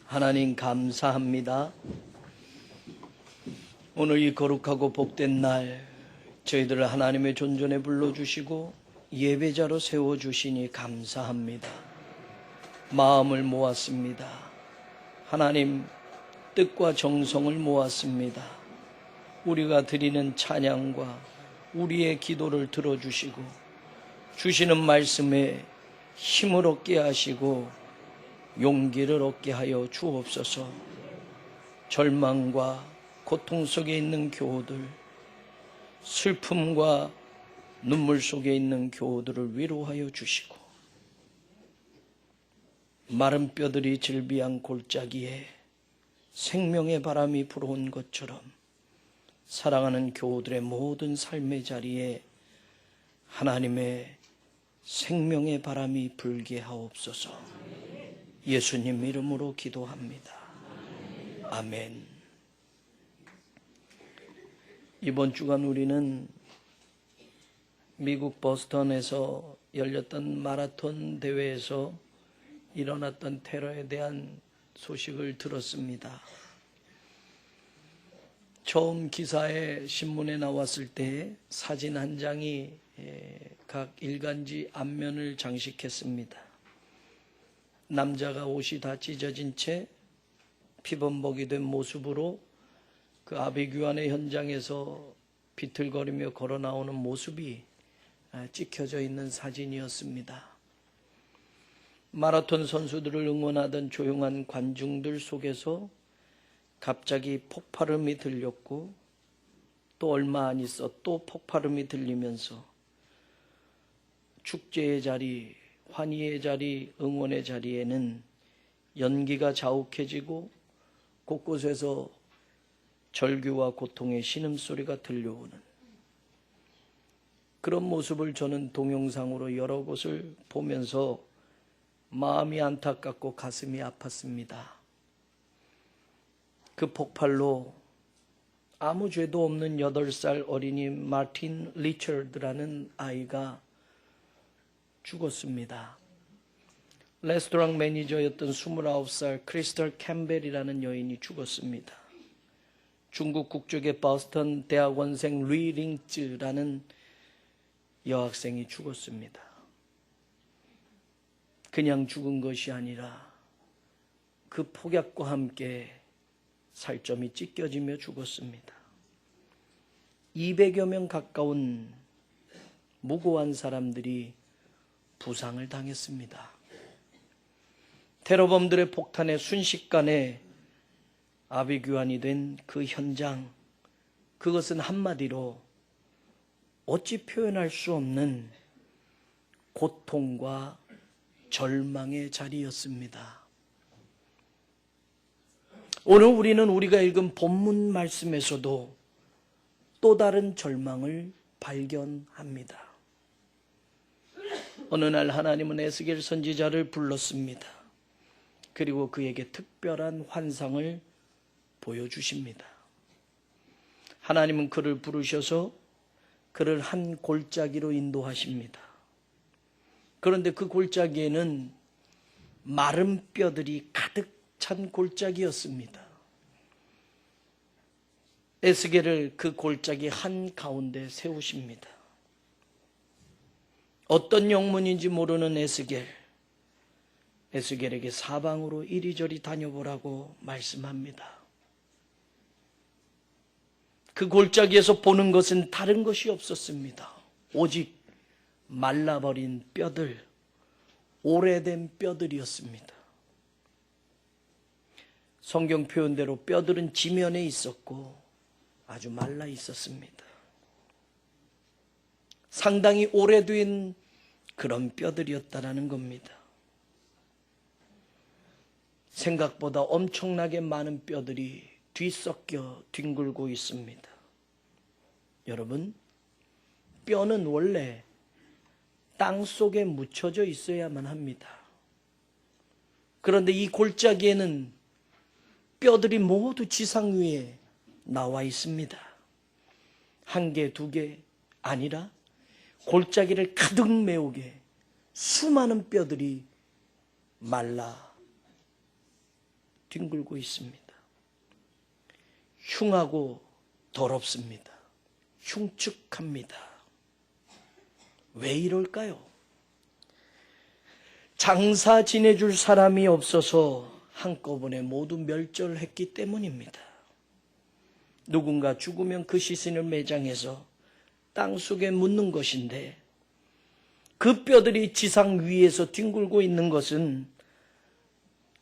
하나님 감사합니다. 오늘 이 거룩하고 복된 날 저희들을 하나님의 존전에 불러주시고 예배자로 세워주시니 감사합니다. 마음을 모았습니다. 하나님 뜻과 정성을 모았습니다. 우리가 드리는 찬양과 우리의 기도를 들어주시고 주시는 말씀에 힘을 얻게 하시고 용기를 얻게 하여 주옵소서. 절망과 고통 속에 있는 교우들, 슬픔과 눈물 속에 있는 교우들을 위로하여 주시고 마른 뼈들이 질비한 골짜기에 생명의 바람이 불어온 것처럼 사랑하는 교우들의 모든 삶의 자리에 하나님의 생명의 바람이 불게 하옵소서. 예수님 이름으로 기도합니다. 아멘. 이번 주간 우리는 미국 버스턴에서 열렸던 마라톤 대회에서 일어났던 테러에 대한 소식을 들었습니다. 처음 기사에 신문에 나왔을 때 사진 한 장이 각 일간지 앞면을 장식했습니다. 남자가 옷이 다 찢어진 채 피범벅이 된 모습으로 그 아비규환의 현장에서 비틀거리며 걸어 나오는 모습이 찍혀져 있는 사진이었습니다. 마라톤 선수들을 응원하던 조용한 관중들 속에서 갑자기 폭발음이 들렸고 또 얼마 안 있어 또 폭발음이 들리면서 축제의 자리, 환희의 자리, 응원의 자리에는 연기가 자욱해지고 곳곳에서 절규와 고통의 신음소리가 들려오는 그런 모습을 저는 동영상으로 여러 곳을 보면서 마음이 안타깝고 가슴이 아팠습니다. 그 폭발로 아무 죄도 없는 8살 어린이 마틴 리처드라는 아이가 죽었습니다. 레스토랑 매니저였던 29살 크리스털 캠벨이라는 여인이 죽었습니다. 중국 국적의 버스턴 대학원생 리 링츠라는 여학생이 죽었습니다. 그냥 죽은 것이 아니라 그 폭약과 함께 살점이 찢겨지며 죽었습니다. 200여 명 가까운 무고한 사람들이 부상을 당했습니다. 테러범들의 폭탄에 순식간에 아비규환이 된 그 현장, 그것은 한마디로 어찌 표현할 수 없는 고통과 절망의 자리였습니다. 오늘 우리는 우리가 읽은 본문 말씀에서도 또 다른 절망을 발견합니다. 어느 날 하나님은 에스겔 선지자를 불렀습니다. 그리고 그에게 특별한 환상을 보여주십니다. 하나님은 그를 부르셔서 그를 한 골짜기로 인도하십니다. 그런데 그 골짜기에는 마른 뼈들이 가득 찬 골짜기였습니다. 에스겔을 그 골짜기 한가운데 세우십니다. 어떤 영문인지 모르는 에스겔에게 사방으로 이리저리 다녀보라고 말씀합니다. 그 골짜기에서 보는 것은 다른 것이 없었습니다. 오직 말라버린 뼈들, 오래된 뼈들이었습니다. 성경 표현대로 뼈들은 지면에 있었고 아주 말라 있었습니다. 상당히 오래된 그런 뼈들이었다라는 겁니다. 생각보다 엄청나게 많은 뼈들이 뒤섞여 뒹굴고 있습니다. 여러분, 뼈는 원래 땅 속에 묻혀져 있어야만 합니다. 그런데 이 골짜기에는 뼈들이 모두 지상 위에 나와 있습니다. 한 개, 두 개 아니라 골짜기를 가득 메우게 수많은 뼈들이 말라 뒹굴고 있습니다. 흉하고 더럽습니다. 흉측합니다. 왜 이럴까요? 장사 지내줄 사람이 없어서 한꺼번에 모두 멸절했기 때문입니다. 누군가 죽으면 그 시신을 매장해서 땅속에 묻는 것인데 그 뼈들이 지상 위에서 뒹굴고 있는 것은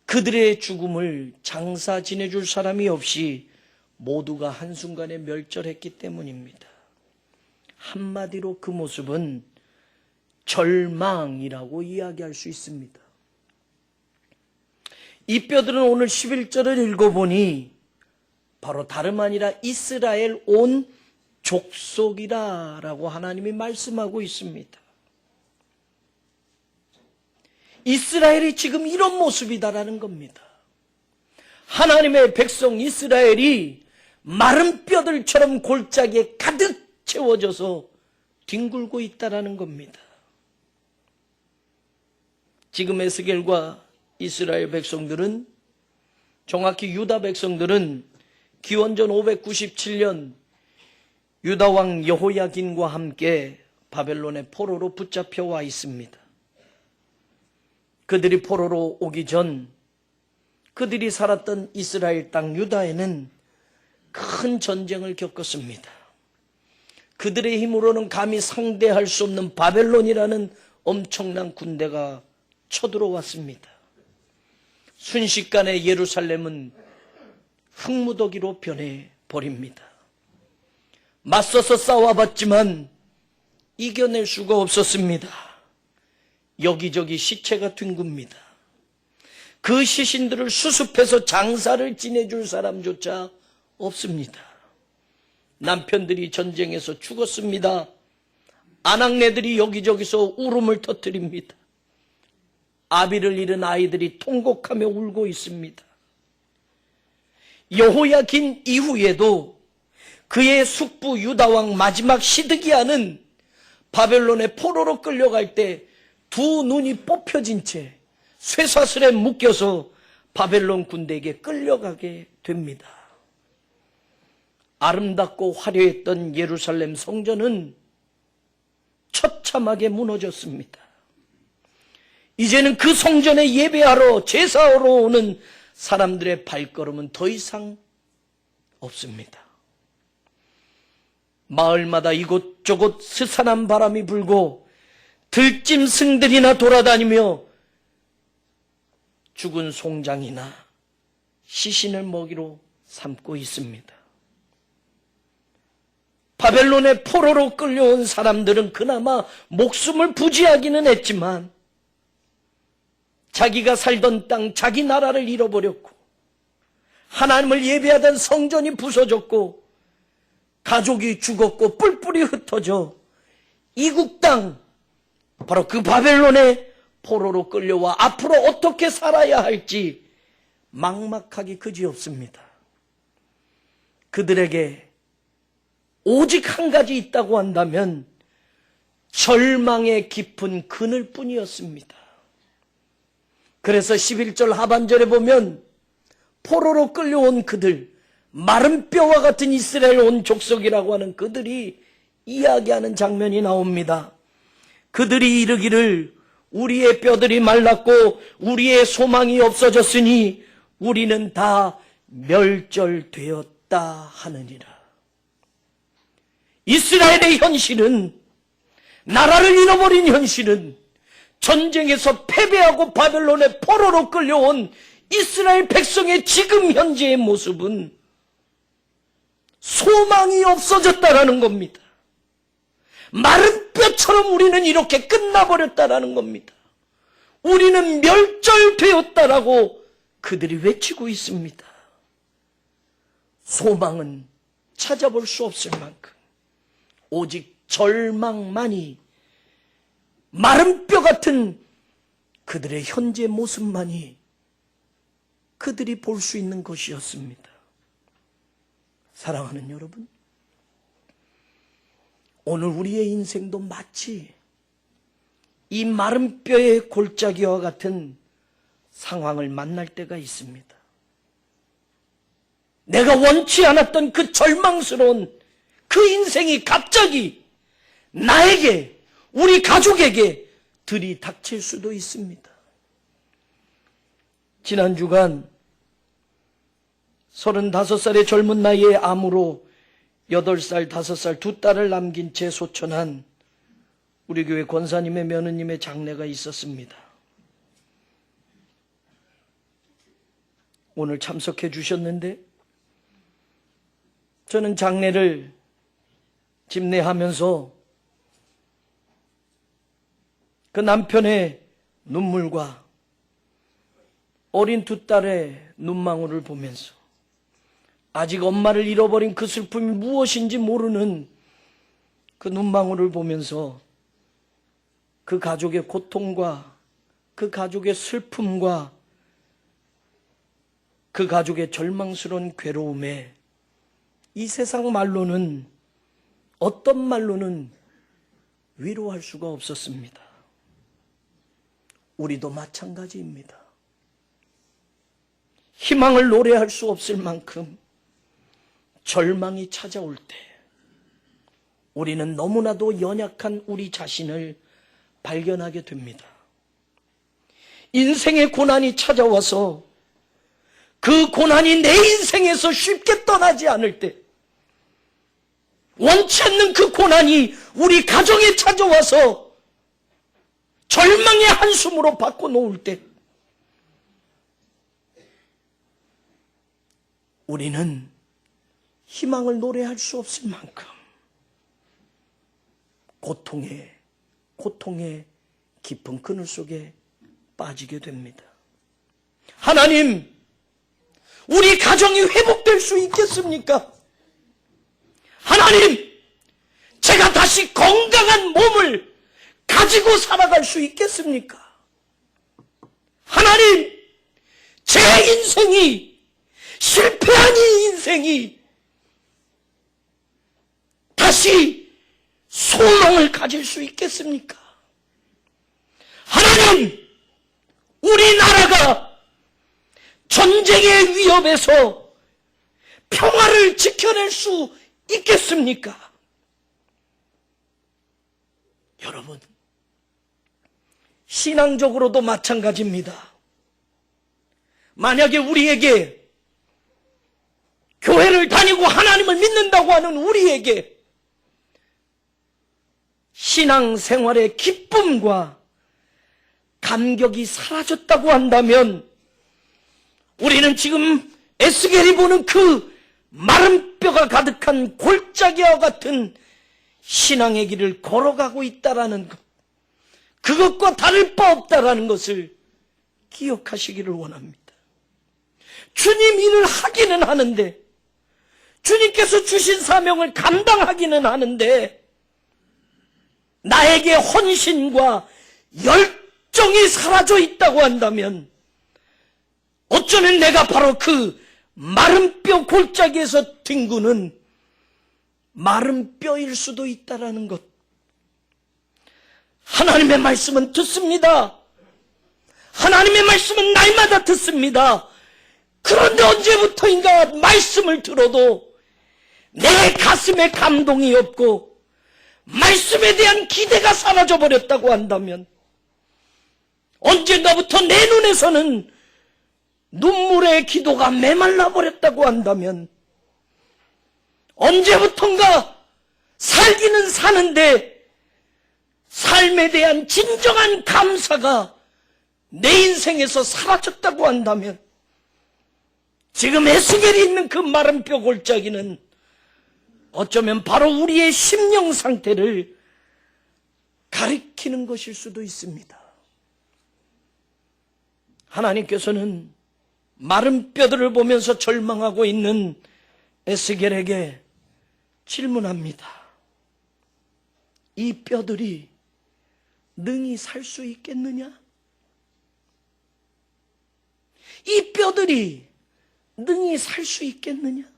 그들의 죽음을 장사 지내줄 사람이 없이 모두가 한순간에 멸절했기 때문입니다. 한마디로 그 모습은 절망이라고 이야기할 수 있습니다. 이 뼈들은 오늘 11절을 읽어보니 바로 다름 아니라 이스라엘 온 족속이라고 하나님이 말씀하고 있습니다. 이스라엘이 지금 이런 모습이다라는 겁니다. 하나님의 백성 이스라엘이 마른 뼈들처럼 골짜기에 가득 채워져서 뒹굴고 있다라는 겁니다. 지금 에스겔과 이스라엘 백성들은, 정확히 유다 백성들은 기원전 597년 유다왕 여호야긴과 함께 바벨론의 포로로 붙잡혀 와 있습니다. 그들이 포로로 오기 전 그들이 살았던 이스라엘 땅 유다에는 큰 전쟁을 겪었습니다. 그들의 힘으로는 감히 상대할 수 없는 바벨론이라는 엄청난 군대가 쳐들어왔습니다. 순식간에 예루살렘은 흙무더기로 변해버립니다. 맞서서 싸워봤지만 이겨낼 수가 없었습니다. 여기저기 시체가 뒹굽니다. 그 시신들을 수습해서 장사를 지내줄 사람조차 없습니다. 남편들이 전쟁에서 죽었습니다. 아낙네들이 여기저기서 울음을 터뜨립니다. 아비를 잃은 아이들이 통곡하며 울고 있습니다. 여호야긴 이후에도 그의 숙부 유다왕 마지막 시드기야는 바벨론의 포로로 끌려갈 때 두 눈이 뽑혀진 채 쇠사슬에 묶여서 바벨론 군대에게 끌려가게 됩니다. 아름답고 화려했던 예루살렘 성전은 처참하게 무너졌습니다. 이제는 그 성전에 예배하러 제사하러 오는 사람들의 발걸음은 더 이상 없습니다. 마을마다 이곳저곳 스산한 바람이 불고 들짐승들이나 돌아다니며 죽은 송장이나 시신을 먹이로 삼고 있습니다. 바벨론의 포로로 끌려온 사람들은 그나마 목숨을 부지하기는 했지만 자기가 살던 땅, 자기 나라를 잃어버렸고 하나님을 예배하던 성전이 부서졌고 가족이 죽었고 뿔뿔이 흩어져 이국 땅, 바로 그 바벨론의 포로로 끌려와 앞으로 어떻게 살아야 할지 막막하기 그지없습니다. 그들에게 오직 한 가지 있다고 한다면 절망의 깊은 그늘뿐이었습니다. 그래서 11절 하반절에 보면 포로로 끌려온 그들, 마른 뼈와 같은 이스라엘 온 족속이라고 하는 그들이 이야기하는 장면이 나옵니다. 그들이 이르기를 우리의 뼈들이 말랐고 우리의 소망이 없어졌으니 우리는 다 멸절되었다 하느니라. 이스라엘의 현실은, 나라를 잃어버린 현실은 전쟁에서 패배하고 바벨론의 포로로 끌려온 이스라엘 백성의 지금 현재의 모습은 소망이 없어졌다라는 겁니다. 마른 뼈처럼 우리는 이렇게 끝나버렸다라는 겁니다. 우리는 멸절되었다라고 그들이 외치고 있습니다. 소망은 찾아볼 수 없을 만큼 오직 절망만이, 마른 뼈 같은 그들의 현재 모습만이 그들이 볼 수 있는 것이었습니다. 사랑하는 여러분, 오늘 우리의 인생도 마치 이 마른 뼈의 골짜기와 같은 상황을 만날 때가 있습니다. 내가 원치 않았던 그 절망스러운 그 인생이 갑자기 나에게, 우리 가족에게 들이닥칠 수도 있습니다. 지난 주간 35살의 젊은 나이에 암으로 8살, 5살 두 딸을 남긴 채 소천한 우리 교회 권사님의 며느님의 장례가 있었습니다. 오늘 참석해 주셨는데 저는 장례를 집례하면서 그 남편의 눈물과 어린 두 딸의 눈망울을 보면서 아직 엄마를 잃어버린 그 슬픔이 무엇인지 모르는 그 눈망울을 보면서 그 가족의 고통과 그 가족의 슬픔과 그 가족의 절망스러운 괴로움에 이 세상 말로는, 어떤 말로는 위로할 수가 없었습니다. 우리도 마찬가지입니다. 희망을 노래할 수 없을 만큼 절망이 찾아올 때 우리는 너무나도 연약한 우리 자신을 발견하게 됩니다. 인생의 고난이 찾아와서 그 고난이 내 인생에서 쉽게 떠나지 않을 때, 원치 않는 그 고난이 우리 가정에 찾아와서 절망의 한숨으로 바꿔놓을 때 우리는 희망을 노래할 수 없을 만큼 고통의 깊은 그늘 속에 빠지게 됩니다. 하나님, 우리 가정이 회복될 수 있겠습니까? 하나님, 제가 다시 건강한 몸을 가지고 살아갈 수 있겠습니까? 하나님, 제 인생이, 실패한 이 인생이 다시 소망을 가질 수 있겠습니까? 하나님, 우리나라가 전쟁의 위협에서 평화를 지켜낼 수 있겠습니까? 여러분, 신앙적으로도 마찬가지입니다. 만약에 우리에게, 교회를 다니고 하나님을 믿는다고 하는 우리에게 신앙생활의 기쁨과 감격이 사라졌다고 한다면 우리는 지금 에스겔이 보는 그 마른 뼈가 가득한 골짜기와 같은 신앙의 길을 걸어가고 있다라는 것, 그것과 다를 바 없다라는 것을 기억하시기를 원합니다. 주님 일을 하기는 하는데, 주님께서 주신 사명을 감당하기는 하는데, 나에게 헌신과 열정이 사라져 있다고 한다면 어쩌면 내가 바로 그 마른 뼈 골짜기에서 뒹구는 마른 뼈일 수도 있다라는 것. 하나님의 말씀은 듣습니다. 하나님의 말씀은 날마다 듣습니다. 그런데 언제부터인가 말씀을 들어도 내 가슴에 감동이 없고 말씀에 대한 기대가 사라져 버렸다고 한다면, 언젠가부터 내 눈에서는 눈물의 기도가 메말라 버렸다고 한다면, 언제부턴가 살기는 사는데 삶에 대한 진정한 감사가 내 인생에서 사라졌다고 한다면, 지금 에스겔이 있는 그 마른 뼈 골짜기는 어쩌면 바로 우리의 심령 상태를 가리키는 것일 수도 있습니다. 하나님께서는 마른 뼈들을 보면서 절망하고 있는 에스겔에게 질문합니다. 이 뼈들이 능히 살 수 있겠느냐? 이 뼈들이 능히 살 수 있겠느냐?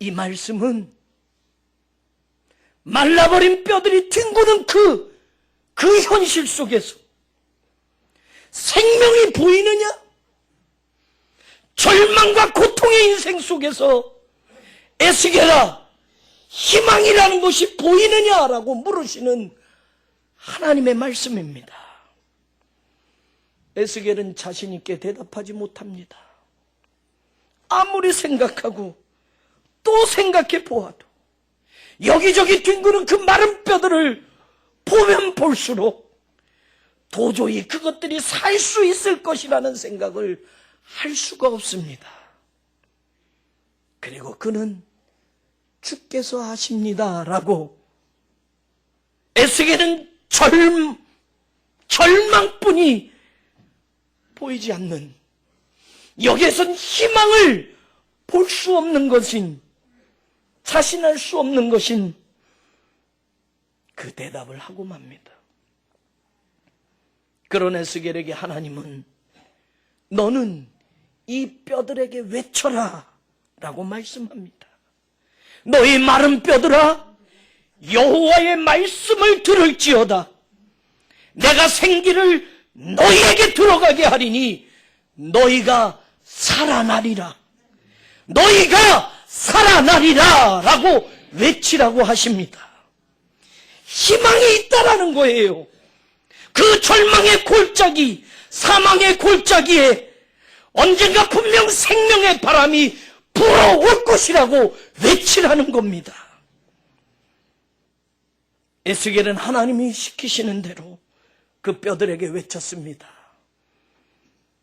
이 말씀은 말라버린 뼈들이 뒹구는 그 현실 속에서 생명이 보이느냐? 절망과 고통의 인생 속에서 에스겔아, 희망이라는 것이 보이느냐라고 물으시는 하나님의 말씀입니다. 에스겔은 자신 있게 대답하지 못합니다. 아무리 생각하고 또 생각해 보아도 여기저기 뒹구는 그 마른 뼈들을 보면 볼수록 도저히 그것들이 살 수 있을 것이라는 생각을 할 수가 없습니다. 그리고 그는 주께서 하십니다라고 에스겔은 절망뿐이 보이지 않는, 여기에선 희망을 볼 수 없는 것인, 자신할 수 없는 것인 그 대답을 하고 맙니다. 그런 에스겔에게 하나님은 너는 이 뼈들에게 외쳐라 라고 말씀합니다. 너희 마른 뼈들아, 여호와의 말씀을 들을지어다. 내가 생기를 너희에게 들어가게 하리니 너희가 살아나리라. 너희가 살아나리라 라고 외치라고 하십니다. 희망이 있다라는 거예요. 그 절망의 골짜기, 사망의 골짜기에 언젠가 분명 생명의 바람이 불어올 것이라고 외치라는 겁니다. 에스겔은 하나님이 시키시는 대로 그 뼈들에게 외쳤습니다.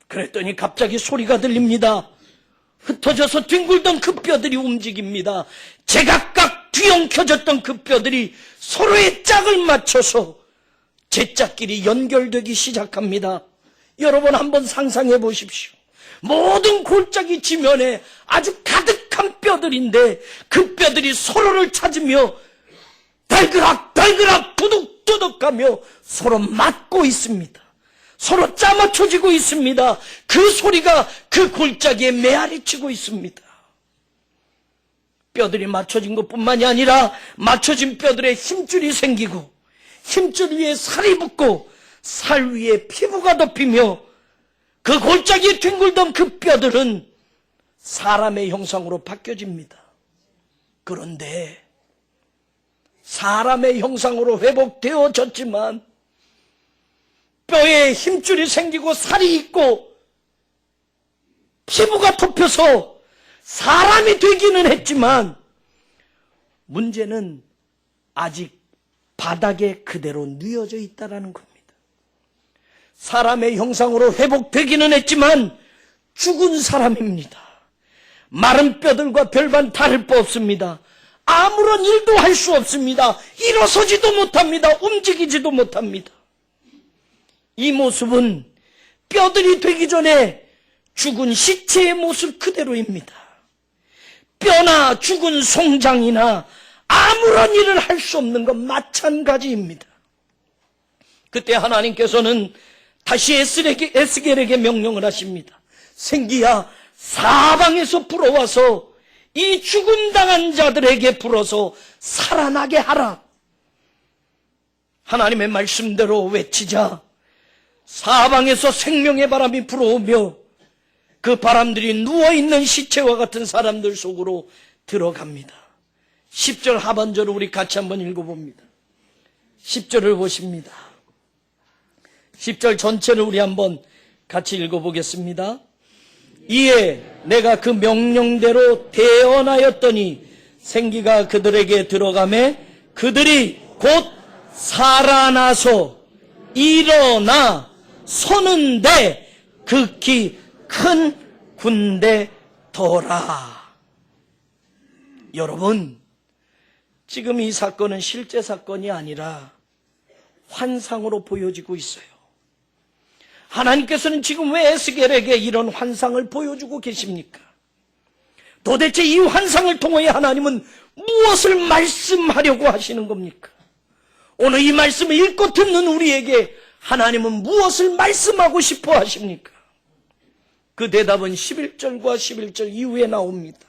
그랬더니 갑자기 소리가 들립니다. 흩어져서 뒹굴던 그 뼈들이 움직입니다. 제각각 뒤엉켜졌던 그 뼈들이 서로의 짝을 맞춰서 제짝끼리 연결되기 시작합니다. 여러분 한번 상상해 보십시오. 모든 골짜기 지면에 아주 가득한 뼈들인데 그 뼈들이 서로를 찾으며 달그락 두둑두둑하며 서로 맞고 있습니다. 서로 짜맞춰지고 있습니다. 그 소리가 그 골짜기에 메아리치고 있습니다. 뼈들이 맞춰진 것뿐만이 아니라 맞춰진 뼈들에 힘줄이 생기고 힘줄 위에 살이 붙고 살 위에 피부가 덮이며 그 골짜기에 뒹굴던 그 뼈들은 사람의 형상으로 바뀌어집니다. 그런데 사람의 형상으로 회복되어졌지만 뼈에 힘줄이 생기고 살이 있고 피부가 덮여서 사람이 되기는 했지만 문제는 아직 바닥에 그대로 뉘어져 있다는 겁니다. 사람의 형상으로 회복되기는 했지만 죽은 사람입니다. 마른 뼈들과 별반 다를 바 없습니다. 아무런 일도 할 수 없습니다. 일어서지도 못합니다. 움직이지도 못합니다. 이 모습은 뼈들이 되기 전에 죽은 시체의 모습 그대로입니다. 뼈나 죽은 송장이나 아무런 일을 할 수 없는 것 마찬가지입니다. 그때 하나님께서는 다시 에스겔에게 명령을 하십니다. 생기야, 사방에서 불어와서 이 죽음당한 자들에게 불어서 살아나게 하라. 하나님의 말씀대로 외치자 사방에서 생명의 바람이 불어오며 그 바람들이 누워있는 시체와 같은 사람들 속으로 들어갑니다. 10절 하반절을 우리 같이 한번 읽어봅니다. 10절을 보십니다. 10절 전체를 우리 한번 같이 읽어보겠습니다. 이에 내가 그 명령대로 대언하였더니 생기가 그들에게 들어가매 그들이 곧 살아나서 일어나 서는데 극히 큰 군대더라. 여러분, 지금 이 사건은 실제 사건이 아니라 환상으로 보여지고 있어요. 하나님께서는 지금 왜 에스겔에게 이런 환상을 보여주고 계십니까? 도대체 이 환상을 통해 하나님은 무엇을 말씀하려고 하시는 겁니까? 오늘 이 말씀을 읽고 듣는 우리에게 하나님은 무엇을 말씀하고 싶어 하십니까? 그 대답은 11절과 11절 이후에 나옵니다.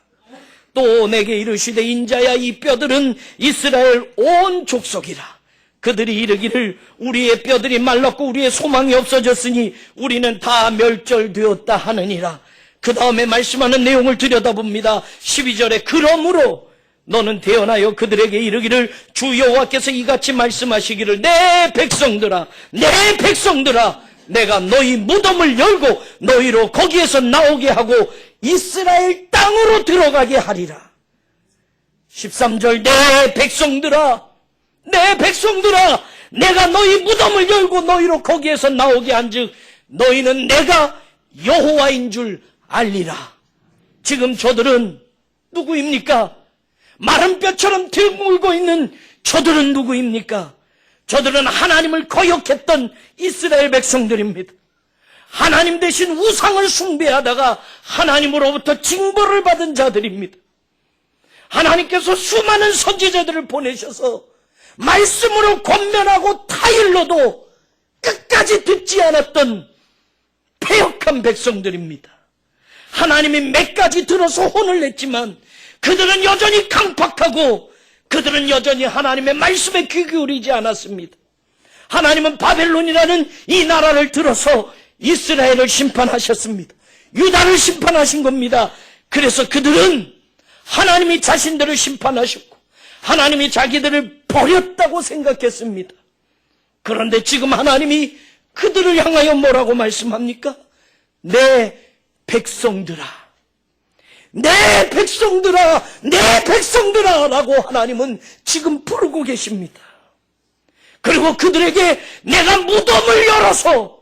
또 내게 이르시되 인자야, 이 뼈들은 이스라엘 온 족속이라. 그들이 이르기를 우리의 뼈들이 말랐고 우리의 소망이 없어졌으니 우리는 다 멸절되었다 하느니라. 그 다음에 말씀하는 내용을 들여다봅니다. 12절에 그러므로 너는 대언하여 그들에게 이르기를 주 여호와께서 이같이 말씀하시기를 내 백성들아 내가 너희 무덤을 열고 너희로 거기에서 나오게 하고 이스라엘 땅으로 들어가게 하리라. 13절 내 백성들아 내가 너희 무덤을 열고 너희로 거기에서 나오게 한즉 너희는 내가 여호와인 줄 알리라. 지금 저들은 누구입니까? 마른 뼈처럼 드물고 있는 저들은 누구입니까? 저들은 하나님을 거역했던 이스라엘 백성들입니다. 하나님 대신 우상을 숭배하다가 하나님으로부터 징벌을 받은 자들입니다. 하나님께서 수많은 선지자들을 보내셔서 말씀으로 권면하고 타일러도 끝까지 듣지 않았던 패역한 백성들입니다. 하나님이 몇 가지 들어서 혼을 냈지만 그들은 여전히 강팍하고 그들은 여전히 하나님의 말씀에 귀 기울이지 않았습니다. 하나님은 바벨론이라는 이 나라를 들어서 이스라엘을 심판하셨습니다. 유다를 심판하신 겁니다. 그래서 그들은 하나님이 자신들을 심판하셨고 하나님이 자기들을 버렸다고 생각했습니다. 그런데 지금 하나님이 그들을 향하여 뭐라고 말씀합니까? 내 백성들아 라고 하나님은 지금 부르고 계십니다. 그리고 그들에게 내가 무덤을 열어서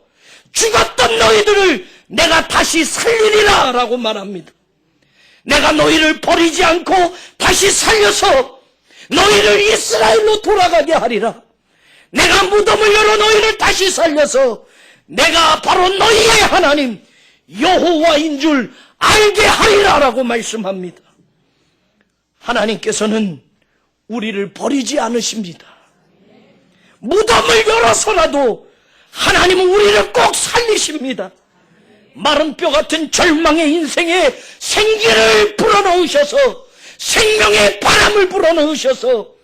죽었던 너희들을 내가 다시 살리리라 라고 말합니다. 내가 너희를 버리지 않고 다시 살려서 너희를 이스라엘로 돌아가게 하리라. 내가 무덤을 열어 너희를 다시 살려서 내가 바로 너희의 하나님 여호와인 줄 알게 하리라 라고 말씀합니다. 하나님께서는 우리를 버리지 않으십니다. 무덤을 열어서라도 하나님은 우리를 꼭 살리십니다. 마른 뼈 같은 절망의 인생에 생기를 불어넣으셔서 생명의 바람을 불어넣으셔서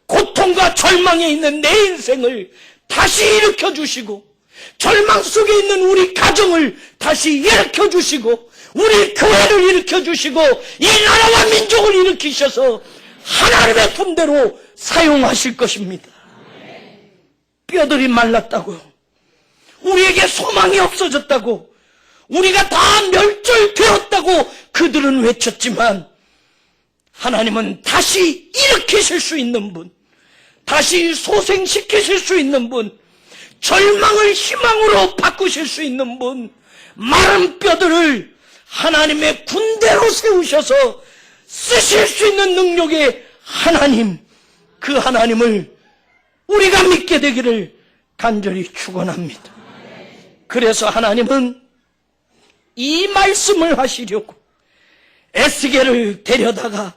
고통과 절망에 있는 내 인생을 다시 일으켜 주시고 절망 속에 있는 우리 가정을 다시 일으켜 주시고 우리 교회를 일으켜 주시고 이 나라와 민족을 일으키셔서 하나님의 품대로 사용하실 것입니다. 뼈들이 말랐다고 우리에게 소망이 없어졌다고 우리가 다 멸절되었다고 그들은 외쳤지만 하나님은 다시 일으키실 수 있는 분, 다시 소생시키실 수 있는 분, 절망을 희망으로 바꾸실 수 있는 분, 마른 뼈들을 하나님의 군대로 세우셔서 쓰실 수 있는 능력의 하나님, 그 하나님을 우리가 믿게 되기를 간절히 축원합니다. 그래서 하나님은 이 말씀을 하시려고 에스겔을 데려다가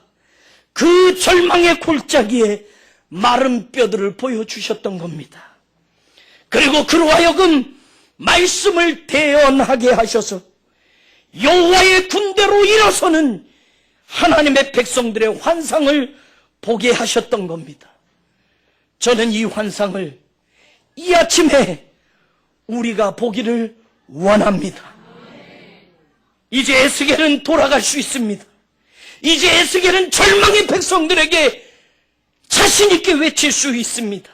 그 절망의 골짜기에 마른 뼈들을 보여주셨던 겁니다. 그리고 그로 하여금 말씀을 대언하게 하셔서 여호와의 군대로 일어서는 하나님의 백성들의 환상을 보게 하셨던 겁니다. 저는 이 환상을 이 아침에 우리가 보기를 원합니다. 이제 에스겔은 돌아갈 수 있습니다. 이제 에스겔은 절망의 백성들에게 자신 있게 외칠 수 있습니다.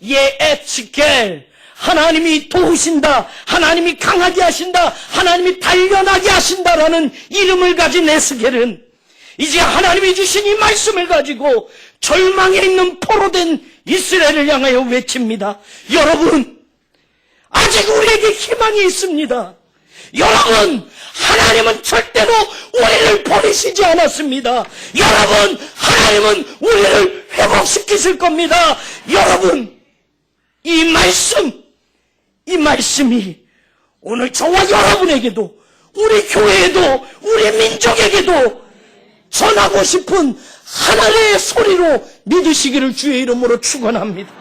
예 에스겔, 하나님이 도우신다, 하나님이 강하게 하신다, 하나님이 단련하게 하신다라는 이름을 가진 에스겔은 이제 하나님이 주신 이 말씀을 가지고 절망에 있는 포로된 이스라엘을 향하여 외칩니다. 여러분, 아직 우리에게 희망이 있습니다. 여러분, 하나님은 절대로 우리를 버리시지 않았습니다. 여러분, 하나님은 우리를 회복시키실 겁니다. 여러분, 이 말씀이 오늘 저와 여러분에게도, 우리 교회에도, 우리 민족에게도 전하고 싶은 하나님의 소리로 믿으시기를 주의 이름으로 축원합니다.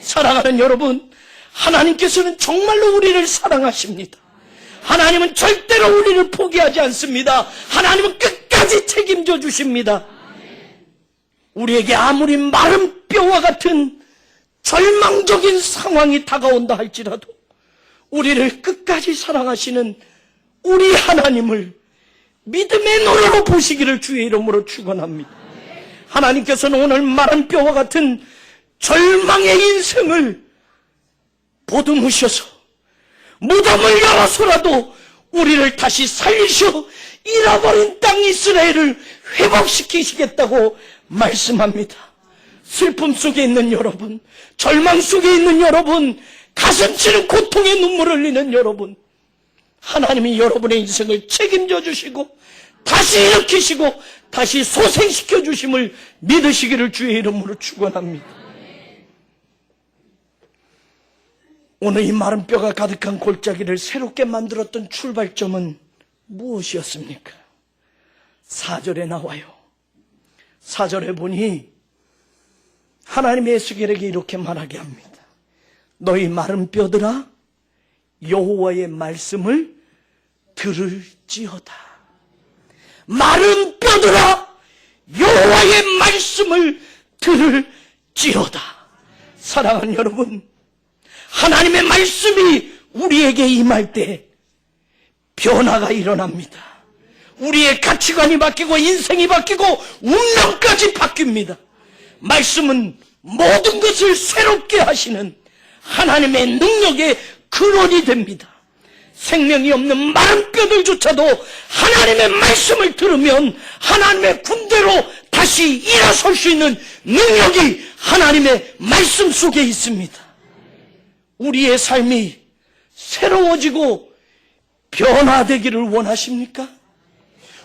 사랑하는 여러분, 하나님께서는 정말로 우리를 사랑하십니다. 하나님은 절대로 우리를 포기하지 않습니다. 하나님은 끝까지 책임져 주십니다. 우리에게 아무리 마른 뼈와 같은 절망적인 상황이 다가온다 할지라도 우리를 끝까지 사랑하시는 우리 하나님을 믿음의 눈으로 보시기를 주의 이름으로 축원합니다. 하나님께서는 오늘 마른 뼈와 같은 절망의 인생을 보듬으셔서 무덤을 열어서라도 우리를 다시 살리셔 잃어버린 땅 이스라엘을 회복시키시겠다고 말씀합니다. 슬픔 속에 있는 여러분, 절망 속에 있는 여러분, 가슴 치는 고통의 눈물을 흘리는 여러분, 하나님이 여러분의 인생을 책임져 주시고 다시 일으키시고 다시 소생시켜 주심을 믿으시기를 주의 이름으로 축원합니다. 오늘 이 마른 뼈가 가득한 골짜기를 새롭게 만들었던 출발점은 무엇이었습니까? 4절에 나와요. 4절에 보니 하나님의 에스겔에게 이렇게 말하게 합니다. 너희 마른 뼈들아 여호와의 말씀을 들을지어다. 마른 뼈들아 여호와의 말씀을 들을지어다. 사랑하는 여러분, 하나님의 말씀이 우리에게 임할 때 변화가 일어납니다. 우리의 가치관이 바뀌고 인생이 바뀌고 운명까지 바뀝니다. 말씀은 모든 것을 새롭게 하시는 하나님의 능력의 근원이 됩니다. 생명이 없는 마른 뼈들조차도 하나님의 말씀을 들으면 하나님의 군대로 다시 일어설 수 있는 능력이 하나님의 말씀 속에 있습니다. 우리의 삶이 새로워지고 변화되기를 원하십니까?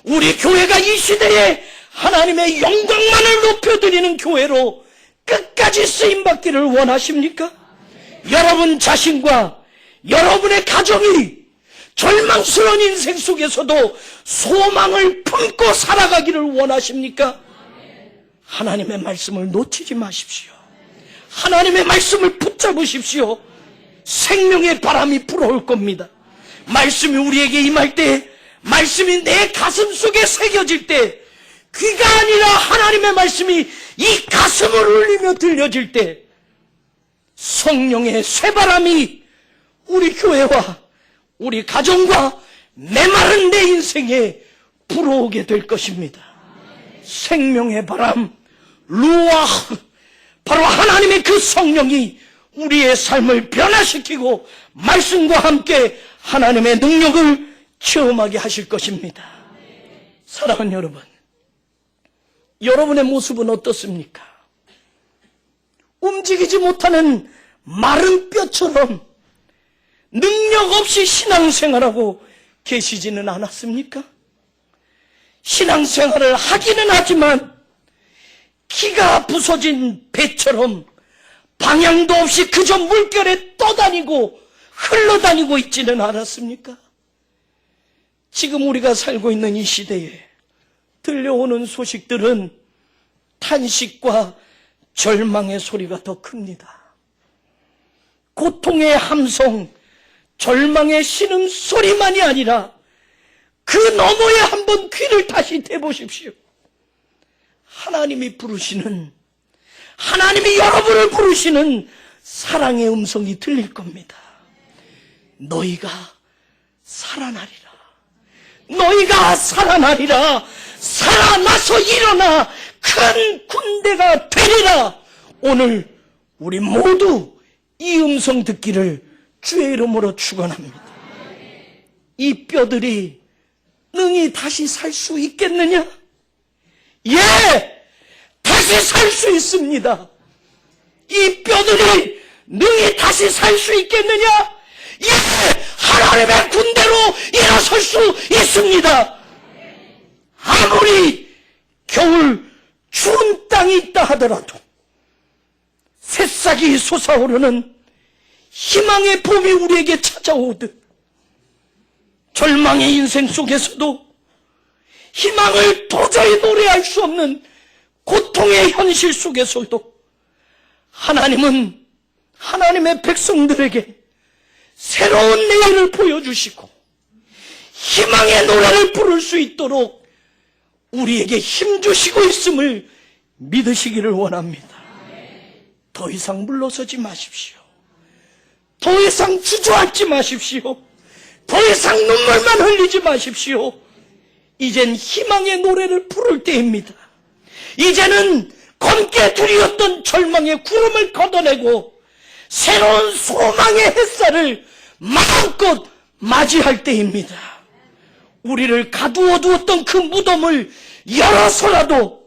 우리 교회가 이 시대에 하나님의 영광만을 높여드리는 교회로 끝까지 쓰임받기를 원하십니까? 여러분 자신과 여러분의 가정이 절망스러운 인생 속에서도 소망을 품고 살아가기를 원하십니까? 하나님의 말씀을 놓치지 마십시오. 하나님의 말씀을 붙잡으십시오. 생명의 바람이 불어올 겁니다. 말씀이 우리에게 임할 때, 말씀이 내 가슴 속에 새겨질 때, 귀가 아니라 하나님의 말씀이 이 가슴을 울리며 들려질 때 성령의 쇠바람이 우리 교회와 우리 가정과 메마른 내 인생에 불어오게 될 것입니다. 생명의 바람, 루아흐, 바로 하나님의 그 성령이 우리의 삶을 변화시키고 말씀과 함께 하나님의 능력을 체험하게 하실 것입니다. 사랑하는 여러분, 여러분의 모습은 어떻습니까? 움직이지 못하는 마른 뼈처럼 능력 없이 신앙생활하고 계시지는 않았습니까? 신앙생활을 하기는 하지만 기가 부서진 배처럼 방향도 없이 그저 물결에 떠다니고 흘러다니고 있지는 않았습니까? 지금 우리가 살고 있는 이 시대에 들려오는 소식들은 탄식과 절망의 소리가 더 큽니다. 고통의 함성, 절망의 신음소리만이 아니라 그 너머에 한번 귀를 다시 대보십시오. 하나님이 부르시는, 하나님이 여러분을 부르시는 사랑의 음성이 들릴 겁니다. 너희가 살아나리라. 너희가 살아나리라. 살아나서 일어나 큰 군대가 되리라. 오늘 우리 모두 이 음성 듣기를 주의 이름으로 축원합니다. 이 뼈들이 능히 다시 살 수 있겠느냐? 예! 다시 살 수 있습니다. 이 뼈들이 능히 다시 살 수 있겠느냐? 예! 하나님의 군대로 일어설 수 있습니다. 아무리 겨울 추운 땅이 있다 하더라도 새싹이 솟아오르는 희망의 봄이 우리에게 찾아오듯 절망의 인생 속에서도 희망을 도저히 노래할 수 없는 고통의 현실 속에서도 하나님은 하나님의 백성들에게 새로운 내일을 보여주시고 희망의 노래를 부를 수 있도록 우리에게 힘주시고 있음을 믿으시기를 원합니다. 더 이상 물러서지 마십시오. 더 이상 주저앉지 마십시오. 더 이상 눈물만 흘리지 마십시오. 이젠 희망의 노래를 부를 때입니다. 이제는 검게 들이었던 절망의 구름을 걷어내고 새로운 소망의 햇살을 마음껏 맞이할 때입니다. 우리를 가두어 두었던 그 무덤을 열어서라도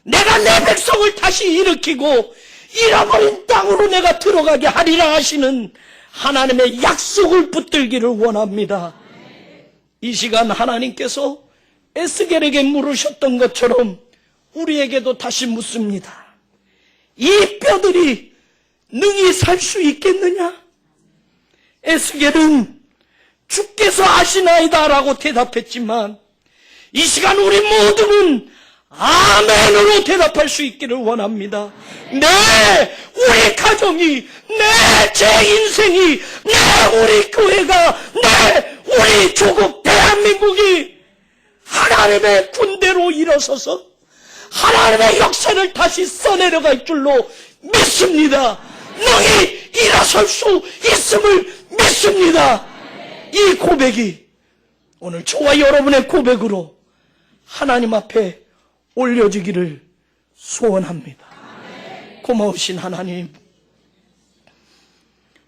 내가 내 백성을 다시 일으키고 잃어버린 땅으로 내가 들어가게 하리라 하시는 하나님의 약속을 붙들기를 원합니다. 이 시간 하나님께서 에스겔에게 물으셨던 것처럼 우리에게도 다시 묻습니다. 이 뼈들이 능히 살 수 있겠느냐? 에스겔은 주께서 아시나이다 라고 대답했지만 이 시간 우리 모두는 아멘으로 대답할 수 있기를 원합니다. 네, 우리 가정이, 네, 제 인생이, 네, 우리 교회가, 네, 우리 조국 대한민국이 하나님의 군대로 일어서서 하나님의 역사를 다시 써내려갈 줄로 믿습니다. 능히 일어설 수 있음을 믿습니다. 이 고백이 오늘 저와 여러분의 고백으로 하나님 앞에 올려지기를 소원합니다. 고마우신 하나님,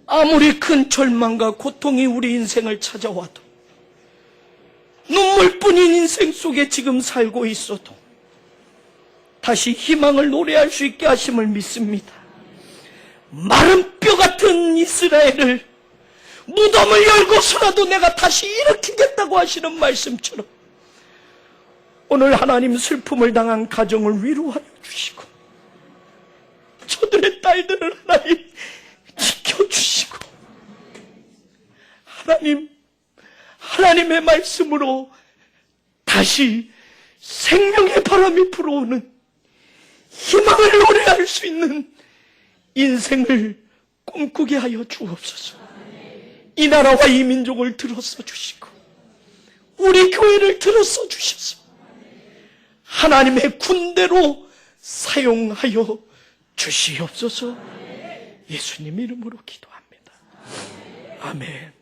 아무리 큰 절망과 고통이 우리 인생을 찾아와도 눈물뿐인 인생 속에 지금 살고 있어도 다시 희망을 노래할 수 있게 하심을 믿습니다. 마른 뼈 같은 이스라엘을 무덤을 열고서라도 내가 다시 일으키겠다고 하시는 말씀처럼 오늘 하나님 슬픔을 당한 가정을 위로하여 주시고 저들의 딸들을 하나님 지켜주시고 하나님의 말씀으로 다시 생명의 바람이 불어오는 희망을 노래할 수 있는 인생을 꿈꾸게 하여 주옵소서. 이 나라와 이 민족을 들어서 주시고 우리 교회를 들어서 주셔서 하나님의 군대로 사용하여 주시옵소서. 예수님 이름으로 기도합니다. 아멘.